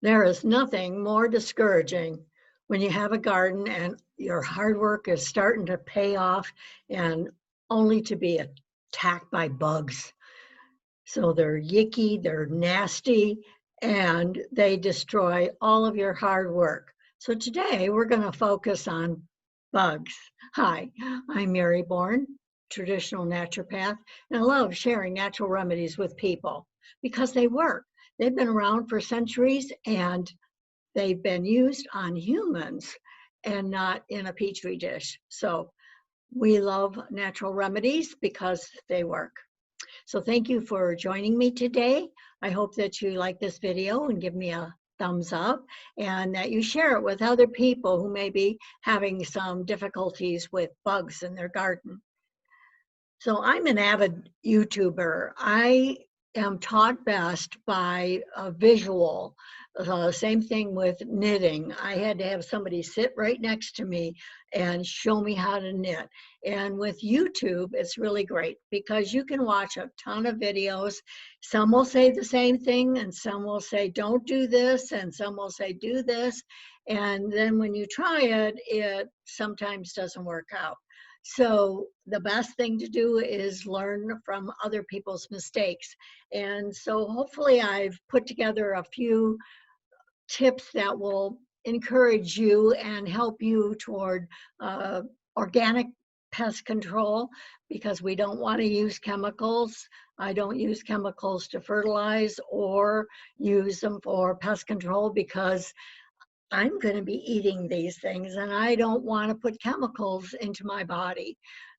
There is nothing more discouraging when you have a garden and your hard work is starting to pay off and only to be attacked by bugs. So they're yicky, they're nasty, and they destroy all of your hard work. So today we're going to focus on bugs. Hi, I'm Mary Bourne, traditional naturopath, and I love sharing natural remedies with people because they work. They've been around for centuries and they've been used on humans and not in a petri dish. So we love natural remedies because they work. So thank you for joining me today. I hope that you like this video and give me a thumbs up and that you share it with other people who may be having some difficulties with bugs in their garden. So I'm an avid YouTuber. I am taught best by a visual. Same thing with knitting. I had to have somebody sit right next to me and show me how to knit. And with YouTube, it's really great because you can watch a ton of videos. Some will say the same thing and some will say, don't do this, and some will say, do this. And then when you try it, it sometimes doesn't work out. So the best thing to do is learn from other people's mistakes. And so hopefully I've put together a few tips that will encourage you and help you toward organic pest control, because we don't want to use chemicals. I don't use chemicals to fertilize or use them for pest control because I'm going to be eating these things and I don't want to put chemicals into my body.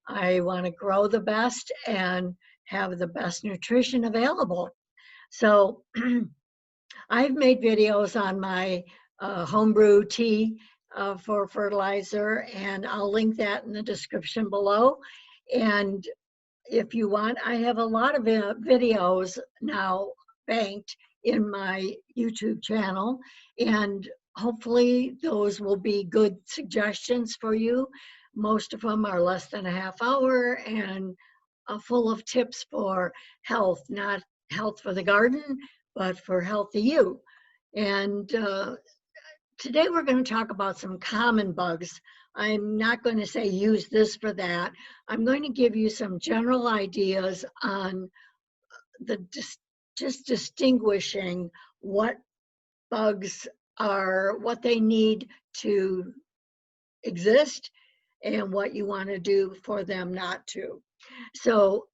I want to grow the best and have the best nutrition available. So I've made videos on my homebrew tea for fertilizer, and I'll link that in the description below. And if you want, I have a lot of videos now banked in my YouTube channel, and hopefully those will be good suggestions for you. Most of them are less than a half hour and full of tips for health, not health for the garden, but for healthy you. And today we're going to talk about some common bugs. I'm not going to say use this for that. I'm going to give you some general ideas on the just distinguishing what bugs are, what they need to exist, and what you want to do for them not to. So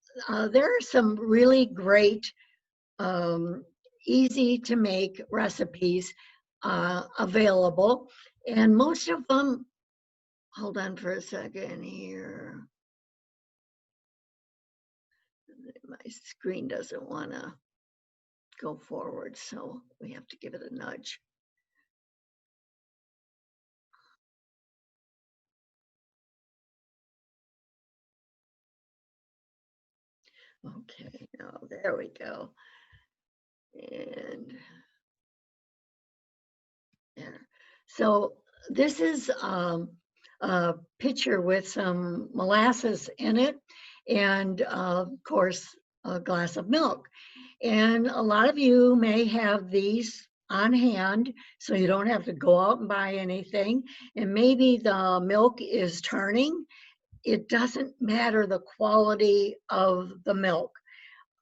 there are some really great, easy to make recipes available, and most of them, hold on for a second here. My screen doesn't want to go forward, so we have to give it a nudge. Okay, now there we go. And there. So this is a pitcher with some molasses in it, and of course, a glass of milk. And a lot of you may have these on hand, so you don't have to go out and buy anything. And maybe the milk is turning. It doesn't matter the quality of the milk.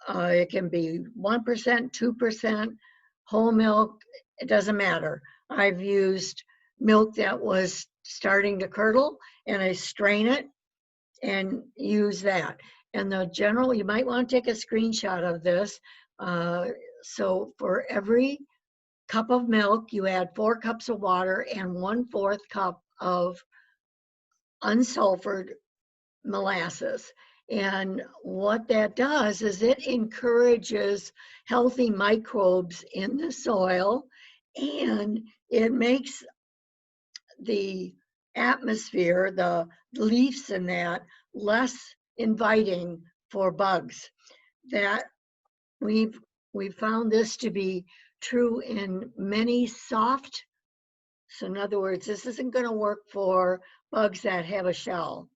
It can be 1%, 2%, whole milk, it doesn't matter. I've used milk that was starting to curdle, and I strain it and use that. And the general, you might want to take a screenshot of this. So for every cup of milk, you add 4 cups of water and 1/4 cup of unsulfured molasses. And what that does is it encourages healthy microbes in the soil, and it makes the atmosphere, the leaves in that, less inviting for bugs. That we've found this to be true in many soft, so in other words, this isn't going to work for bugs that have a shell.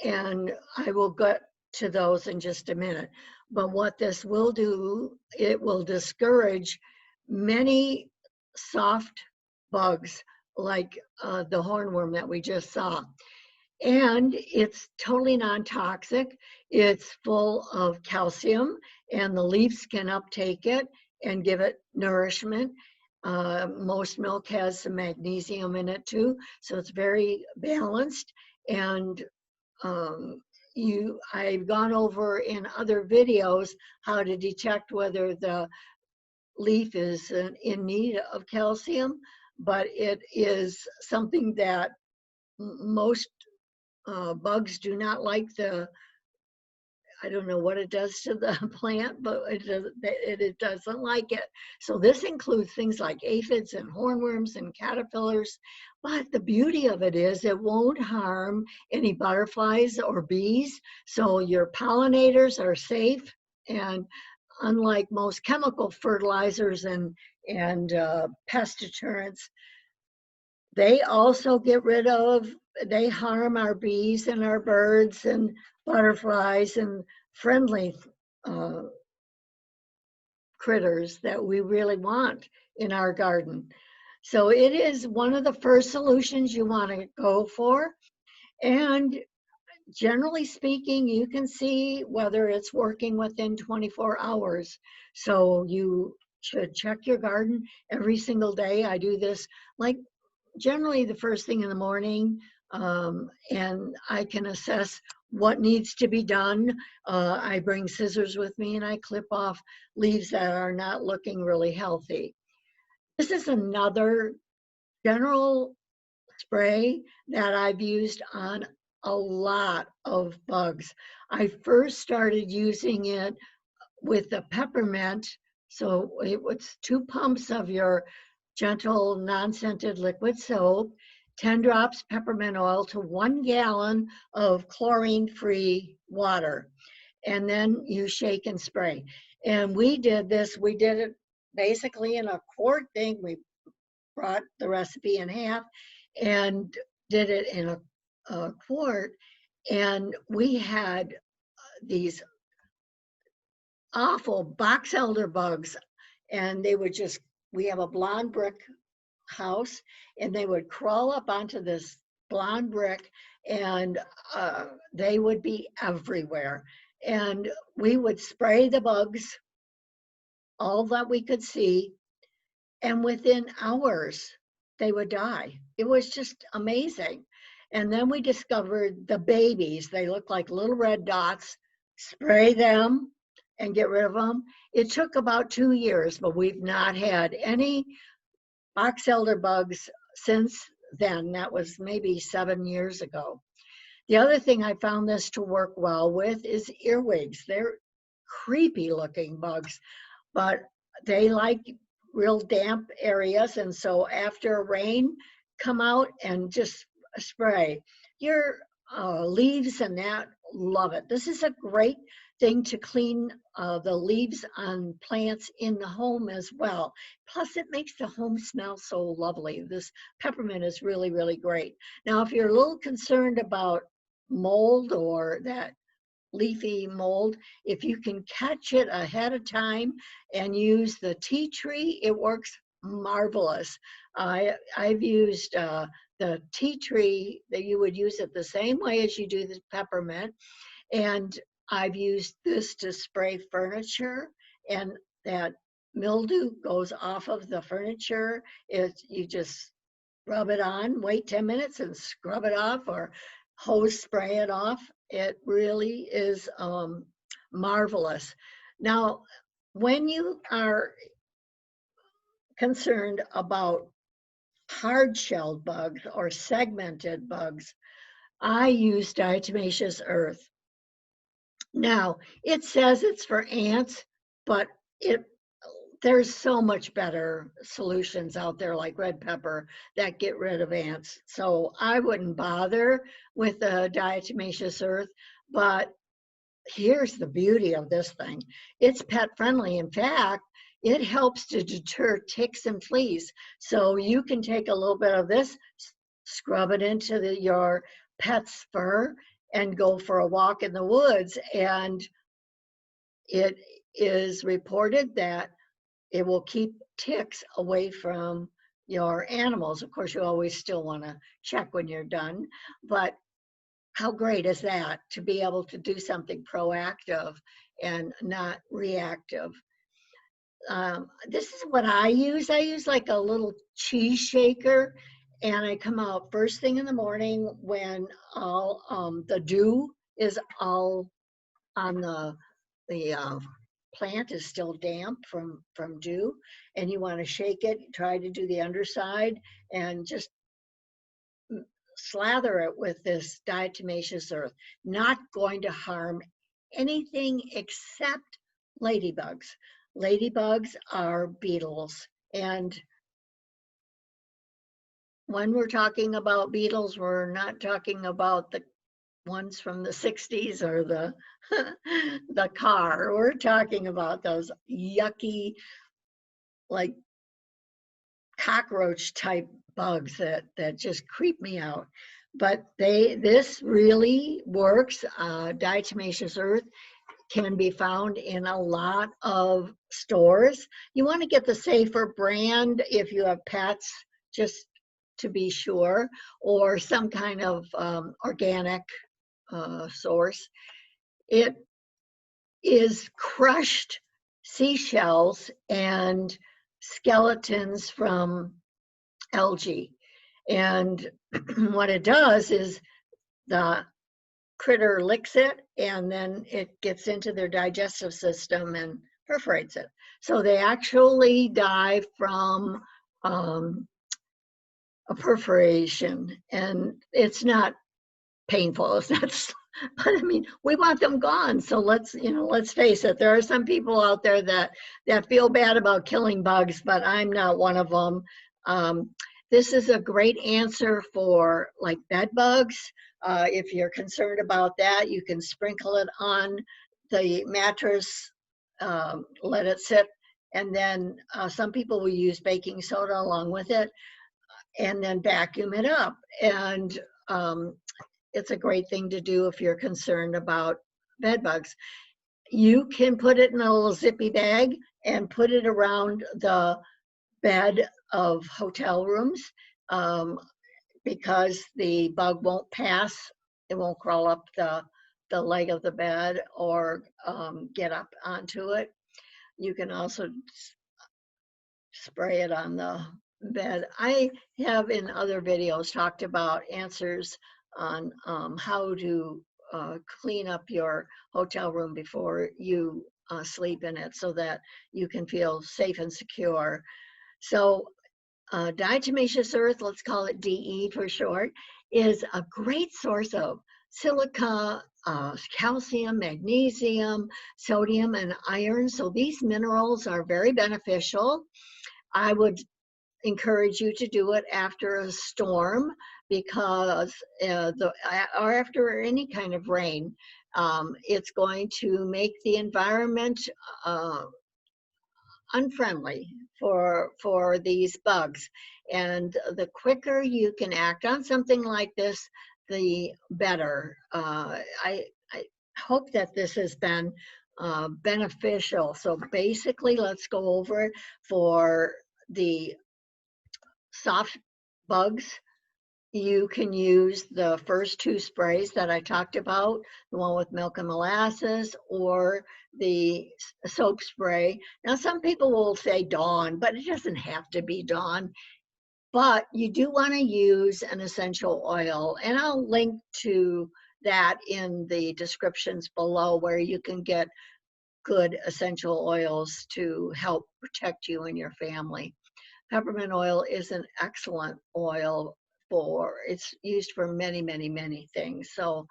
And I will get to those in just a minute. But what this will do, it will discourage many soft bugs like the hornworm that we just saw. And it's totally non-toxic. It's full of calcium, and the leaves can uptake it and give it nourishment. Most milk has some magnesium in it too, so it's very balanced. And um, I've gone over in other videos how to detect whether the leaf is in need of calcium, but it is something that most bugs do not like. I don't know what it does to the plant, but it doesn't like it. So this includes things like aphids and hornworms and caterpillars. But the beauty of it is it won't harm any butterflies or bees. So your pollinators are safe. And unlike most chemical fertilizers and pest deterrents, they also they harm our bees and our birds and butterflies and friendly uh, critters that we really want in our garden. So it is one of the first solutions you want to go for. And generally speaking, you can see whether it's working within 24 hours. So you should check your garden every single day. I do this like generally the first thing in the morning, and I can assess what needs to be done. I bring scissors with me and I clip off leaves that are not looking really healthy. This is another general spray that I've used on a lot of bugs. I first started using it with the peppermint. So it was 2 pumps of your gentle, non-scented liquid soap, 10 drops peppermint oil to 1 gallon of chlorine-free water. And then you shake and spray. And we did it basically in a quart thing. We brought the recipe in half and did it in a quart. And we had these awful box elder bugs, and we have a blonde brick house, and they would crawl up onto this blonde brick, and they would be everywhere. And we would spray the bugs, all that we could see, and within hours, they would die. It was just amazing. And then we discovered the babies. They look like little red dots. Spray them and get rid of them. It took about 2 years, but we've not had any box elder bugs since then. That was maybe 7 years ago. The other thing I found this to work well with is earwigs. They're creepy looking bugs, but they like real damp areas. And so after rain, come out and just spray. Your leaves and that, love it. This is a great thing to clean the leaves on plants in the home as well. Plus, it makes the home smell so lovely. This peppermint is really, really great. Now, if you're a little concerned about mold or that leafy mold, if you can catch it ahead of time and use the tea tree, it works marvelous. I've used the tea tree that you would use it the same way as you do the peppermint, and I've used this to spray furniture, and that mildew goes off of the furniture. You just rub it on, wait 10 minutes and scrub it off, or hose spray it off. It really is marvelous. Now, when you are concerned about hard-shelled bugs or segmented bugs, I use diatomaceous earth. Now, it says it's for ants, but there's so much better solutions out there like red pepper that get rid of ants. So I wouldn't bother with the diatomaceous earth, but here's the beauty of this thing. It's pet friendly. In fact, it helps to deter ticks and fleas. So you can take a little bit of this, scrub it into your pet's fur, and go for a walk in the woods. And it is reported that it will keep ticks away from your animals. Of course, you always still want to check when you're done, but how great is that to be able to do something proactive and not reactive? This is what I use. I use like a little cheese shaker, and I come out first thing in the morning when all the dew is all on the plant is still damp from dew, and you want to shake it. Try to do the underside and just slather it with this diatomaceous earth. Not going to harm anything except ladybugs. Ladybugs are beetles. And when we're talking about beetles, we're not talking about the ones from the 60s or the the car. We're talking about those yucky, like cockroach type bugs that just creep me out. But this really works. Diatomaceous earth can be found in a lot of stores. You want to get the safer brand if you have pets, just to be sure, or some kind of organic source. It is crushed seashells and skeletons from algae. And what it does is the critter licks it and then it gets into their digestive system and perforates it. So they actually die from a perforation, and it's not painful. It's not, but I mean, we want them gone. So let's face it. There are some people out there that feel bad about killing bugs, but I'm not one of them. This is a great answer for like bed bugs. If you're concerned about that, you can sprinkle it on the mattress, let it sit, and then some people will use baking soda along with it, and then vacuum it up. And it's a great thing to do if you're concerned about bed bugs. You can put it in a little zippy bag and put it around the bed of hotel rooms, because the bug won't pass. It won't crawl up the leg of the bed or get up onto it. You can also spray it on the bed. I have in other videos talked about answers on how to clean up your hotel room before you sleep in it so that you can feel safe and secure. So diatomaceous earth, let's call it DE for short, is a great source of silica, calcium, magnesium, sodium, and iron. So these minerals are very beneficial. I would encourage you to do it after a storm, because or after any kind of rain. It's going to make the environment unfriendly for these bugs. And the quicker you can act on something like this, the better. I hope that this has been beneficial. So basically, let's go over it. For the soft bugs, you can use the first two sprays that I talked about, the one with milk and molasses or the soap spray. Now, some people will say Dawn, but it doesn't have to be Dawn. But you do want to use an essential oil, and I'll link to that in the descriptions below, where you can get good essential oils to help protect you and your family. Peppermint oil is an excellent oil. It's used for many, many, many things. So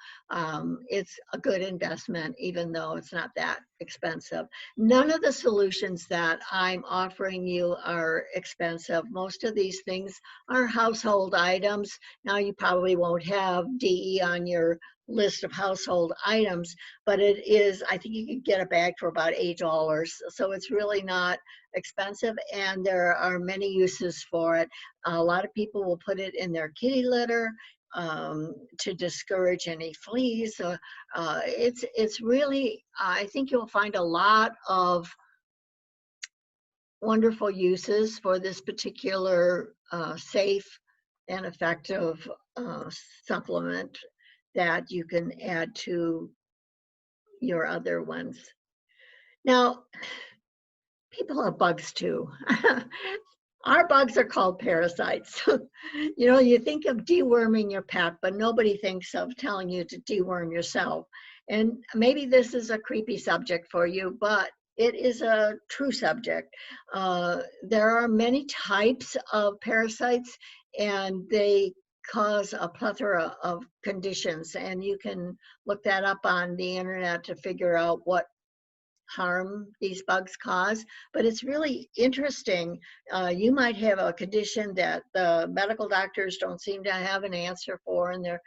it's a good investment, even though it's not that expensive. None of the solutions that I'm offering you are expensive. Most of these things are household items. Now, you probably won't have DE on your list of household items, but it is, I think you could get a bag for about $8. So it's really not expensive, and there are many uses for it. A lot of people will put it in their kitty litter to discourage any fleas. It's really, I think you'll find a lot of wonderful uses for this particular safe and effective supplement that you can add to your other ones. Now, people have bugs too. Our bugs are called parasites. You know, you think of deworming your pet, but nobody thinks of telling you to deworm yourself. And maybe this is a creepy subject for you, but it is a true subject. There are many types of parasites, and they cause a plethora of conditions. And you can look that up on the internet to figure out what harm these bugs cause. But it's really interesting. You might have a condition that the medical doctors don't seem to have an answer for, and they're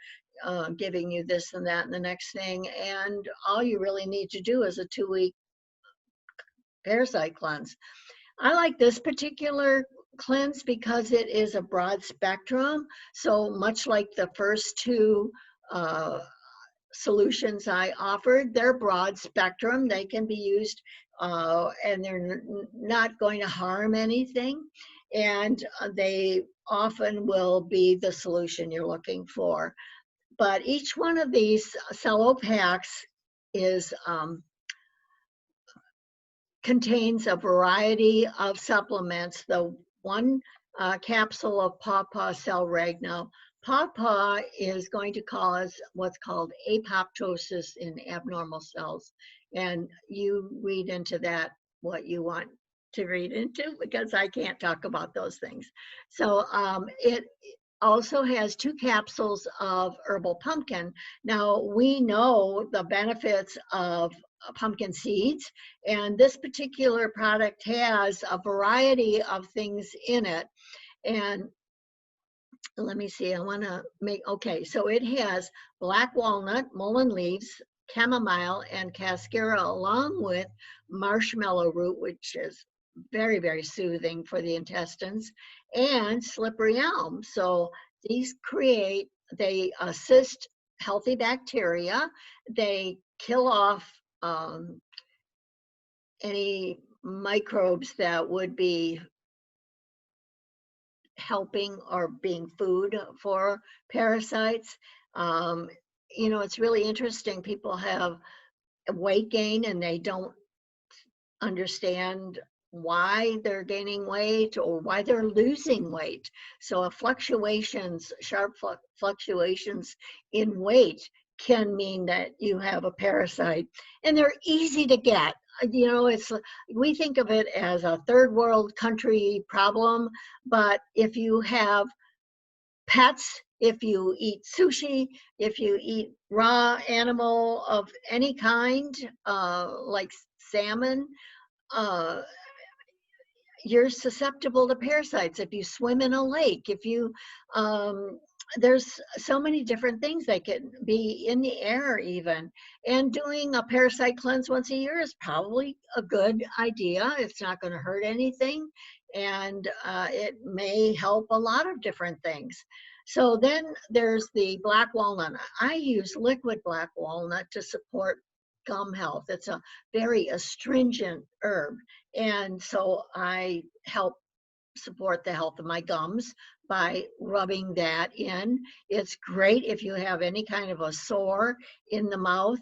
giving you this and that and the next thing. And all you really need to do is a 2-week parasite cleanse. I like this particular cleanse because it is a broad spectrum. So much like the first two solutions I offered, they're broad spectrum. They can be used and they're not going to harm anything. And they often will be the solution you're looking for. But each one of these cello packs is contains a variety of supplements. The one capsule of Pawpaw Cell Regno. Pawpaw is going to cause what's called apoptosis in abnormal cells. And you read into that what you want to read into, because I can't talk about those things. So it also has 2 capsules of herbal pumpkin. Now, we know the benefits of pumpkin seeds, and this particular product has a variety of things in it. And let me see, I want to make, okay, so it has black walnut, mullein leaves, chamomile, and cascara, along with marshmallow root, which is very, very soothing for the intestines, and slippery elm. So these they assist healthy bacteria, they kill off any microbes that would be helping or being food for parasites. You know, it's really interesting. People have weight gain and they don't understand why they're gaining weight or why they're losing weight. So sharp fluctuations in weight can mean that you have a parasite, and they're easy to get. You know, we think of it as a third world country problem, but if you have pets, if you eat sushi, if you eat raw animal of any kind, like salmon, you're susceptible to parasites. If you swim in a lake, if you, there's so many different things that can be in the air even. And doing a parasite cleanse once a year is probably a good idea. It's not going to hurt anything. And it may help a lot of different things. So then there's the black walnut. I use liquid black walnut to support gum health. It's a very astringent herb. And so I help support the health of my gums by rubbing that in. It's great if you have any kind of a sore in the mouth.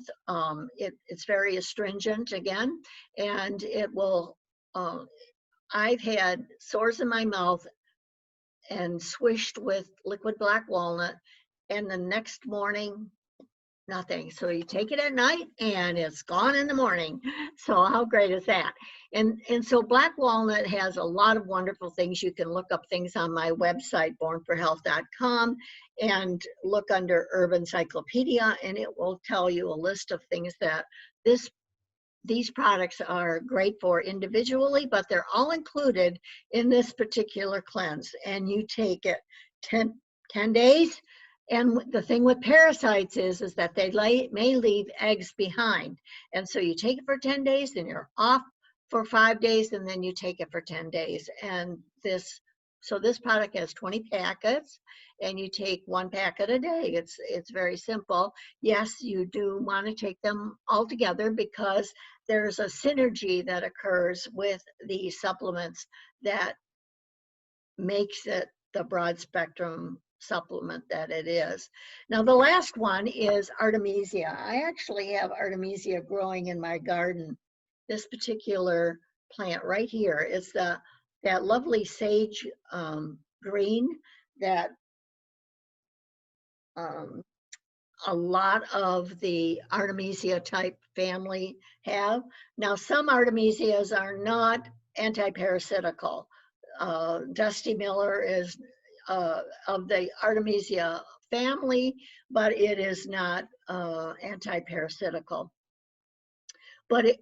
It's very astringent again, and it will, I've had sores in my mouth and swished with liquid black walnut, and the next morning, nothing. So you take it at night and it's gone in the morning. So how great is that? And so black walnut has a lot of wonderful things. You can look up things on my website, bornforhealth.com, and look under Herb Encyclopedia, and it will tell you a list of things that these products are great for individually, but they're all included in this particular cleanse. And you take it 10 days. And the thing with parasites is that they may leave eggs behind. And so you take it for 10 days, then you're off for 5 days, and then you take it for 10 days. And this product has 20 packets, and you take 1 packet a day. It's very simple. Yes, you do want to take them all together because there's a synergy that occurs with the supplements that makes it the broad spectrum supplement that it is. Now, the last one is Artemisia. I actually have Artemisia growing in my garden. This particular plant right here is that lovely sage green that a lot of the Artemisia type family have. Now, some Artemisias are not anti-parasitical. Dusty Miller is of the Artemisia family, but it is not anti-parasitical. But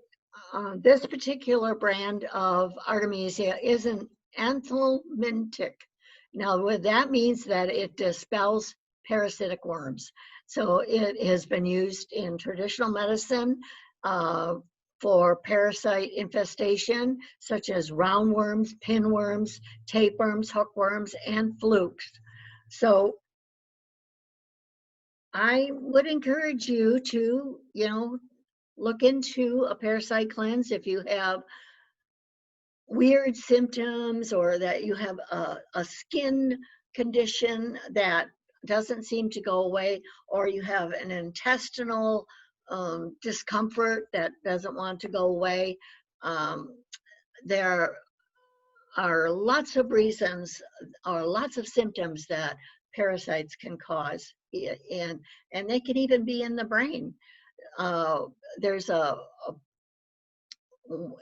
this particular brand of Artemisia is an anthelmintic. Now, what that means that it dispels parasitic worms. So it has been used in traditional medicine for parasite infestation, such as roundworms, pinworms, tapeworms, hookworms, and flukes. So I would encourage you to, look into a parasite cleanse if you have weird symptoms or that you have a skin condition that doesn't seem to go away, or you have an intestinal discomfort that doesn't want to go away. There are lots of reasons or lots of symptoms that parasites can cause, and they can even be in the brain. There's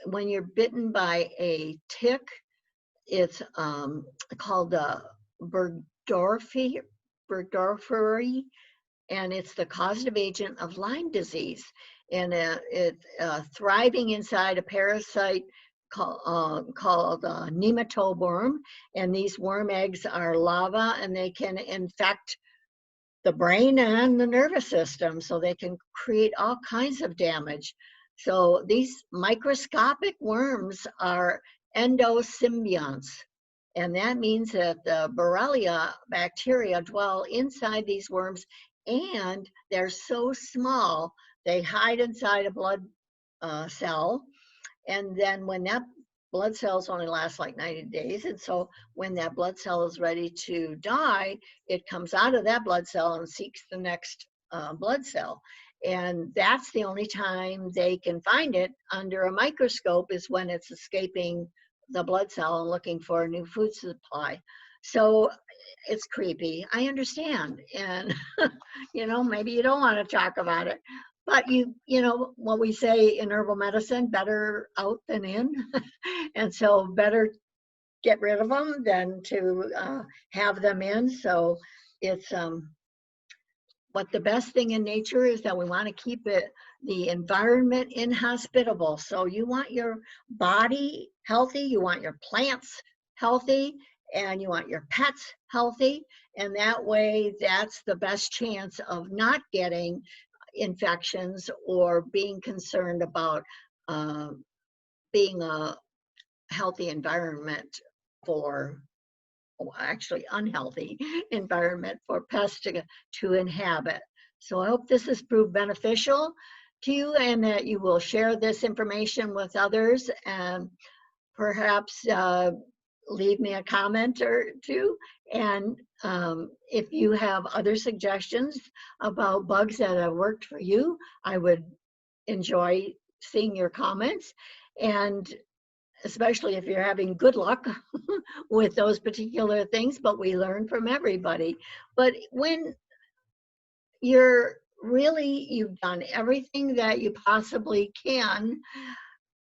when you're bitten by a tick, it's called Burgdorferi, and it's the causative agent of Lyme disease. And it's thriving inside a parasite called nematode worm. And these worm eggs are larvae, and they can infect the brain and the nervous system, so they can create all kinds of damage. So these microscopic worms are endosymbionts, and that means that the Borrelia bacteria dwell inside these worms, and they're so small, they hide inside a blood cell, and then when that blood cells only last like 90 days, and so when that blood cell is ready to die, it comes out of that blood cell and seeks the next blood cell. And that's the only time they can find it under a microscope, is when it's escaping the blood cell and looking for a new food supply. So it's creepy, I understand. And maybe you don't want to talk about it, but you know what we say in herbal medicine, better out than in. And so better get rid of them than to have them in. So it's what the best thing in nature is, that we want to keep the environment inhospitable. So you want your body healthy, you want your plants healthy, and you want your pets healthy. And that way, that's the best chance of not getting infections or being concerned about being a healthy environment for, actually unhealthy environment for pests to inhabit. So I hope this has proved beneficial to you, and that you will share this information with others, and perhaps leave me a comment or two. And if you have other suggestions about bugs that have worked for you, I would enjoy seeing your comments. And especially if you're having good luck with those particular things, but we learn from everybody. But when you've done everything that you possibly can,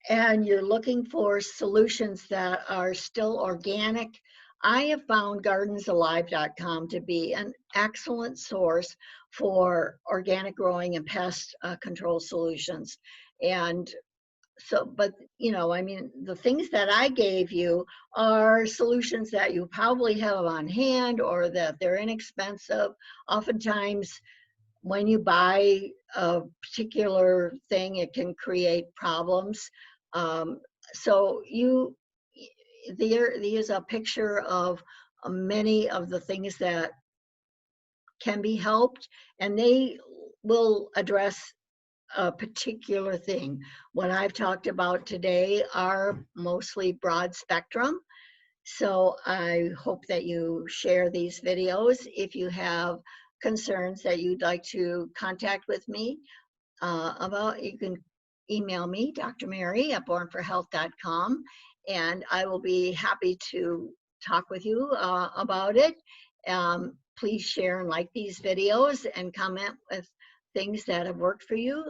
and you're looking for solutions that are still organic, I have found gardensalive.com to be an excellent source for organic growing and pest control solutions. And so, but the things that I gave you are solutions that you probably have on hand, or that they're inexpensive. Oftentimes, when you buy a particular thing, it can create problems. So there's a picture of many of the things that can be helped, and they will address a particular thing. What I've talked about today are mostly broad spectrum. So I hope that you share these videos. If you have concerns that you'd like to contact with me about, you can email me, Dr. Mary at bornforhealth.com, and I will be happy to talk with you about it. Please share and like these videos and comment with things that have worked for you.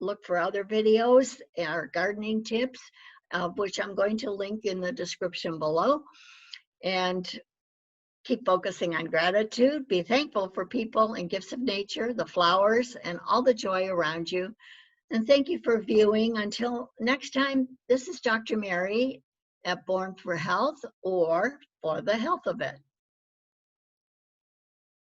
Look for other videos or gardening tips, which I'm going to link in the description below. And keep focusing on gratitude. Be thankful for people and gifts of nature, the flowers, and all the joy around you. And thank you for viewing. Until next time, this is Dr. Mary at Born for Health, or For the Health of It.